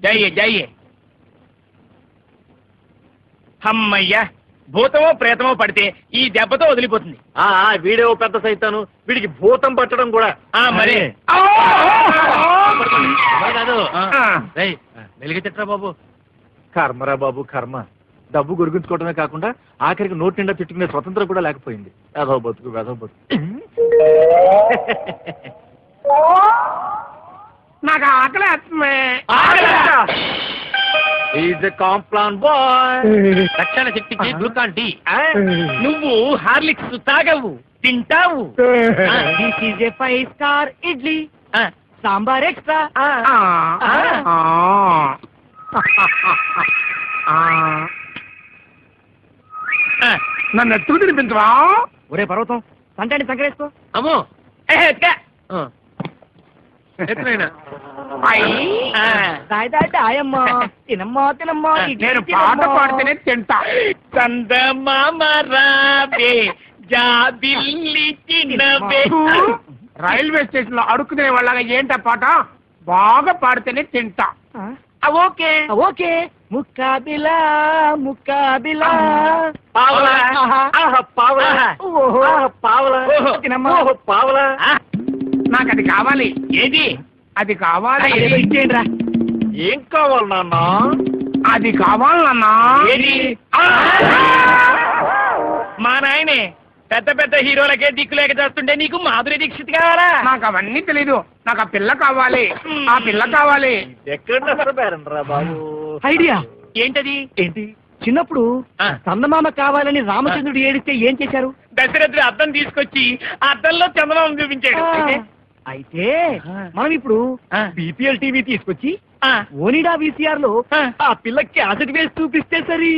जाइए जाइए అమ్మయ్యా భూతమో ప్రేతమో పడితే ఈ దెబ్బతో వదిలిపోతుంది. వీడే ఓ పెద్ద సైతాను, వీడికి భూతం పట్టడం కూడా. మరి వెలిగెత్తరా బాబు. కర్మరా బాబు కర్మ. డబ్బు గురిగించుకోవడమే కాకుండా ఆఖరికి నోటి నిండా తిట్టుకునే స్వతంత్రం కూడా లేకపోయింది. వెధవ బతుకు వెధవ బతుకు. నాకు ఆకలి కాంప్లాన్ బాయ్. రక్షణ శక్తికి గ్లూకాన్ డి. నువ్వు హార్లిక్స్ తాగవు, తింటావు. This is a 5 star idli, sambar extra. నన్ను ఎత్తుకు తినిపించవా? ఒరే పర్వతం, సంటాన్ని సంకరేసుకో. అమ్మో నేను పాట పాడితేనే తింటా. రైల్వే స్టేషన్ లో అడుక్కునే వాళ్ళగా ఏంటా పాట? బాగా పాడితేనే తింటా. Okay okay. ముక్కాబిలా ముక్కాబిలా పావలా పావలా పావలా. నాకు అది కావాలి. ఏది? అది కావాలి. ఇచ్చేయండిరా. ఏం కావాలి నాన్న? అది కావాలి నాన్న. ఏది? మా నాయనే పెద్ద పెద్ద హీరోలకే దిక్కులేక చేస్తుంటే నీకు మాధురి దీక్షిత్ కావాలా? నాకు అవన్నీ తెలీదు. నాకు ఆ పిల్ల కావాలి. ఆ పిల్ల కావాలి. ఎక్కడ రా బాబు? ఐడియా ఏంటది? ఏంటి? చిన్నప్పుడు చందమామ కావాలని రామచంద్రుడు ఏడిస్తే ఏం చేశారు? దశరథుడు అద్దం తీసుకొచ్చి అద్దంలో చందమామ చూపించాడు. అయితే మనం ఇప్పుడు బీపీఎల్ టీవీ తీసుకొచ్చి ఓనిడా వీసీఆర్ లో ఆ పిల్లకి క్యాసెట్ వేసి చూపిస్తే సరి.